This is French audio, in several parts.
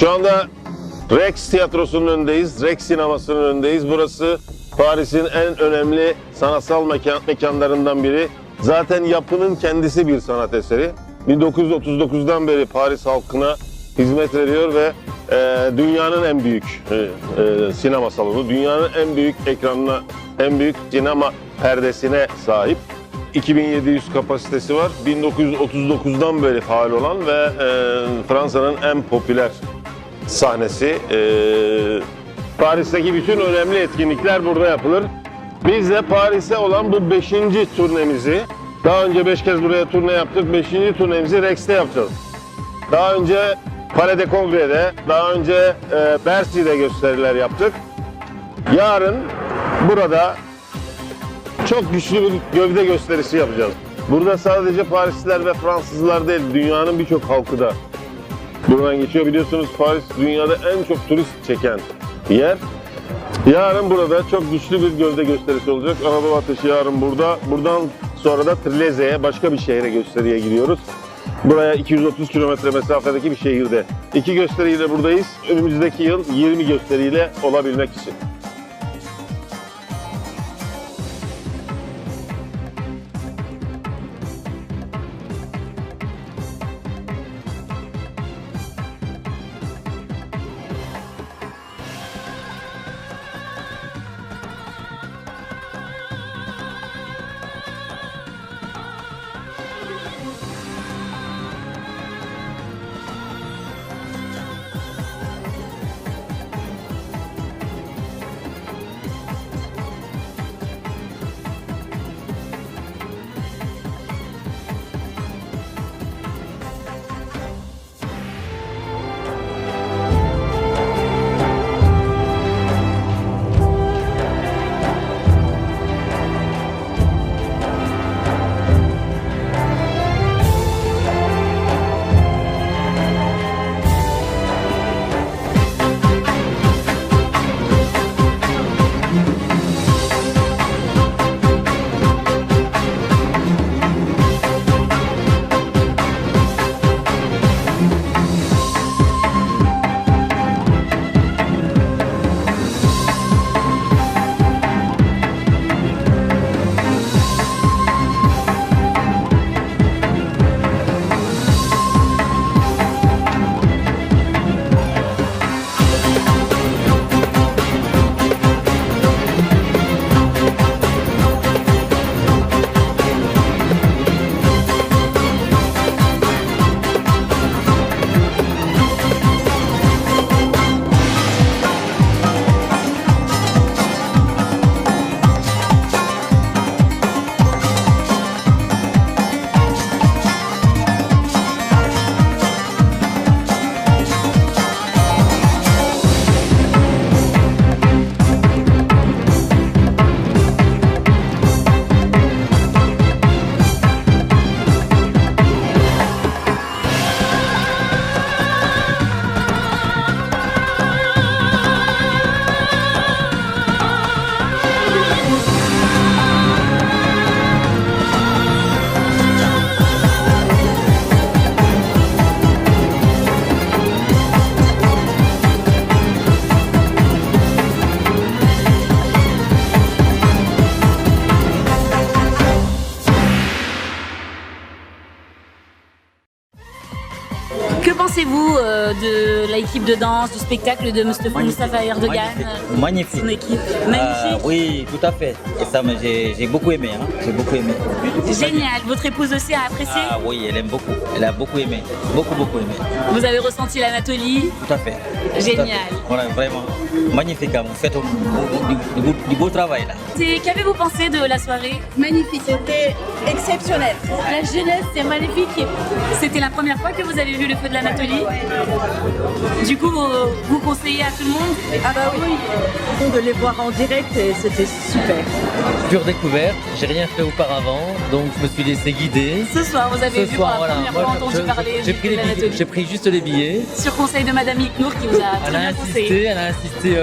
Şu anda Rex Tiyatrosu'nun önündeyiz, Rex Sineması'nın önündeyiz. Burası Paris'in en önemli sanatsal mekanlarından biri. Zaten yapının kendisi bir sanat eseri. 1939'dan beri Paris halkına hizmet veriyor ve dünyanın en büyük sinema salonu, dünyanın en büyük ekranına, en büyük sinema perdesine sahip. 2700 kapasitesi var. 1939'dan beri faal olan ve Fransa'nın en popüler sahnesi. Paris'teki bütün önemli etkinlikler burada yapılır. Biz de Paris'e olan bu 5. turnemizi, daha önce 5 kez buraya turne yaptık, 5. turnemizi Rex'te yapacağız. Daha önce Palais de Congrès'de, daha önce Bercy'de gösteriler yaptık. Yarın burada çok güçlü bir gövde gösterisi yapacağız. Burada sadece Parisliler ve Fransızlar değil, dünyanın birçok halkı da buradan geçiyor. Biliyorsunuz Paris dünyada en çok turist çeken yer. Yarın burada çok güçlü bir gövde gösterisi olacak. Anadolu Ateşi yarın burada. Buradan sonra da Triléze'ye, başka bir şehre gösteriye gidiyoruz. Buraya 230 kilometre mesafedeki bir şehirde. 2 gösteriyle buradayız. Önümüzdeki yıl 20 gösteriyle olabilmek için. Que pensez-vous de l'équipe de danse, du spectacle de Moustapha Erdogan, Magnifique. son équipe? Magnifique. Oui, tout à fait. Et ça, j'ai beaucoup aimé. Hein. J'ai beaucoup aimé. Génial. Votre épouse aussi a apprécié? Ah oui, elle aime beaucoup. Elle a beaucoup aimé. Beaucoup, beaucoup aimé. Vous avez ressenti l'Anatolie? Tout à fait. Génial. Tout à fait. Voilà, vraiment. Magnifique. Hein. Vous faites du beau travail là. Qu'avez-vous pensé de la soirée? Magnifique, c'était exceptionnel. La jeunesse, c'est magnifique. C'était la première fois que vous avez vu le feu de l'Anatolie? Du coup, vous conseillez à tout le monde? Ah bah oui, de les voir en direct, et c'était super. Pure découverte, j'ai rien fait auparavant, donc je me suis laissé guider. Ce soir, vous avez vu pour la première fois entendu parler j'ai du pris feu de les billets, l'Anatolie. j'ai pris juste les billets. Sur conseil de Madame Iknour qui vous a très bien conseillé. Elle a insisté, tester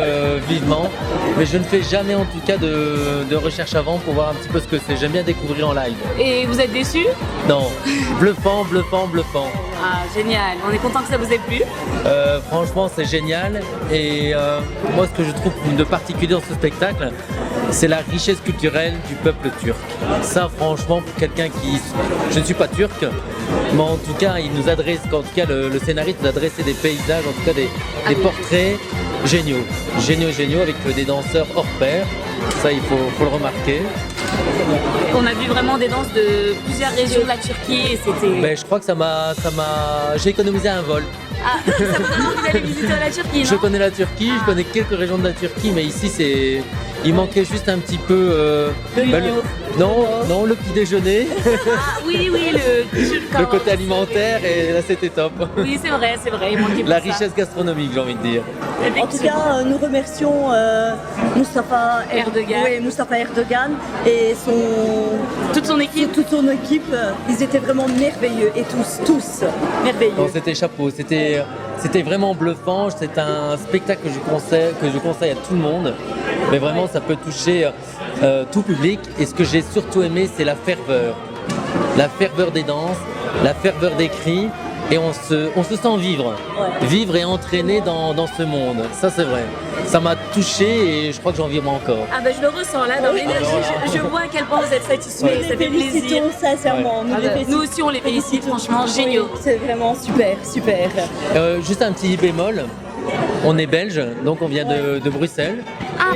vivement. Mais je ne fais jamais en tout cas de recherche avant pour voir un petit peu ce que c'est. J'aime bien découvrir en live. Et vous êtes déçu? Non, bluffant, bluffant, bluffant. Ah, génial. On est content que ça vous ait plu. Franchement, c'est génial. Et moi, ce que je trouve de particulier dans ce spectacle, c'est la richesse culturelle du peuple turc. Ça, franchement, pour quelqu'un qui... Je ne suis pas turc, mais en tout cas, il nous adresse, en tout cas, le scénariste nous a dressé des paysages, en tout cas des portraits géniaux. Géniaux, avec des danseurs hors pair. Ça, il faut le remarquer. On a vu vraiment des danses de plusieurs régions de la Turquie et c'était... Ben, je crois que j'ai économisé un vol. Ah, ça vous donne envie d'aller visiter la Turquie, non? Je connais la Turquie, je connais quelques régions de la Turquie, mais ici il manquait juste un petit peu. Non, le petit déjeuner, Ah oui, le côté alimentaire, et là c'était top. Oui, c'est vrai, il manquait La plus ça. richesse gastronomique, j'ai envie de dire. En tout cas, nous remercions Mustapha Erdogan. Oui, Mustapha Erdogan et Toute son équipe. toute son équipe. Ils étaient vraiment merveilleux et tous merveilleux. Non, c'était chapeau, c'était vraiment bluffant. C'est un spectacle que je conseille à tout le monde. Mais vraiment, ça peut toucher tout public. Et ce que j'ai surtout aimé, c'est la ferveur. La ferveur des danses, la ferveur des cris. Et on se sent vivre et entraîner dans ce monde. Ça, c'est vrai. Ça m'a touché et je crois que j'en vivrai encore. Ah ben je le ressens là dans l'énergie, je vois à quel point vous êtes satisfait, ça fait plaisir. Félicitons sincèrement. Ah ben, nous aussi on les félicite, franchement, géniaux. Oui, c'est vraiment super. Juste un petit bémol. On est belge, donc on vient de Bruxelles. Ah,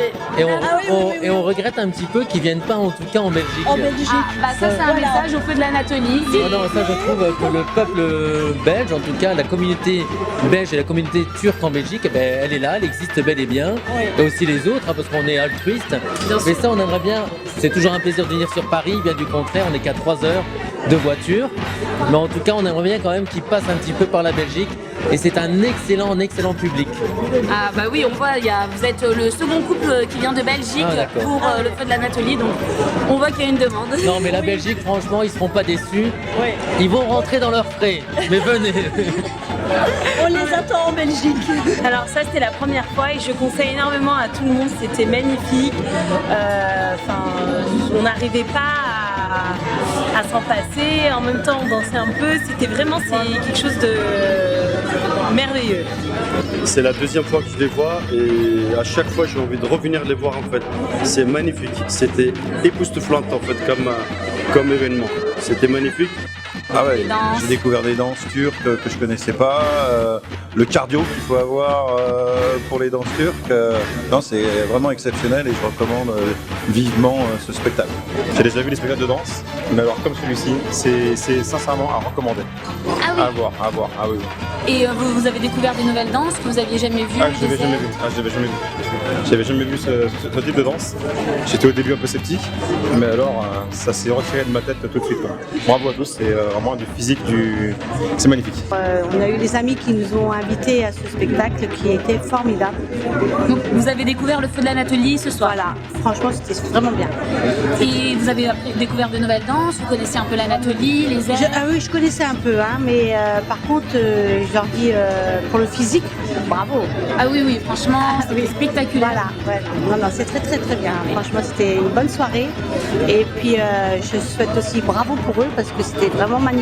Et on regrette un petit peu qu'ils ne viennent pas en tout cas en Belgique. En Belgique. bah ça c'est un Voilà. message au feu de l'Anatolie. Non, ça je trouve que le peuple belge, en tout cas la communauté belge et la communauté turque en Belgique, eh ben, elle est là, elle existe bel et bien. Oui. Et aussi les autres, hein, parce qu'on est altruistes. Bien Mais sûr. ça, on aimerait bien. C'est toujours un plaisir de venir sur Paris, bien du contraire, on n'est qu'à 3 heures de voiture. Mais en tout cas, on aimerait bien quand même qu'ils passent un petit peu par la Belgique. Et c'est un excellent public. Ah bah oui, on voit, vous êtes le second couple qui vient de Belgique Ah, d'accord. pour le feu de l'Anatolie, donc on voit qu'il y a une demande. Non, mais la Belgique, franchement, ils seront pas déçus. Oui. Ils vont rentrer dans leurs frais. Mais venez. On les attend en Belgique. Alors ça c'était la première fois et je conseille énormément à tout le monde, c'était magnifique. On n'arrivait pas à s'en passer, en même temps on dansait un peu, c'est quelque chose de merveilleux. C'est la deuxième fois que je les vois et à chaque fois j'ai envie de revenir les voir en fait. C'est magnifique, c'était époustouflant en fait comme événement. C'était magnifique. Ah ouais, Des danses. j'ai découvert des danses turques que je connaissais pas, le cardio qu'il faut avoir pour les danses turques. Non, c'est vraiment exceptionnel et je recommande vivement ce spectacle. J'ai déjà vu les spectacles de danse, mais alors comme celui-ci, c'est sincèrement à recommander. Ah oui, À voir, ah oui. et vous avez découvert des nouvelles danses que vous aviez jamais vues? Ah, je l'avais jamais vu. J'avais jamais vu ce type de danse. J'étais au début un peu sceptique, mais alors ça s'est retiré de ma tête tout de suite, quoi. Bravo à tous, c'est vraiment du physique, c'est magnifique. On a eu des amis qui nous ont invités à ce spectacle qui était formidable. Donc vous avez découvert le feu de l'Anatolie ce soir. Voilà, franchement c'était vraiment bien. Et vous avez découvert de nouvelles danses, vous connaissez un peu l'Anatolie, les airs? Ah oui, je connaissais un peu, hein, mais par contre, je leur dis pour le physique, bravo. Ah oui, franchement, c'était oui. spectaculaire. Voilà, non, c'est très bien. Franchement, c'était une bonne soirée. Et puis, je souhaite aussi bravo pour eux parce que c'était vraiment magnifique.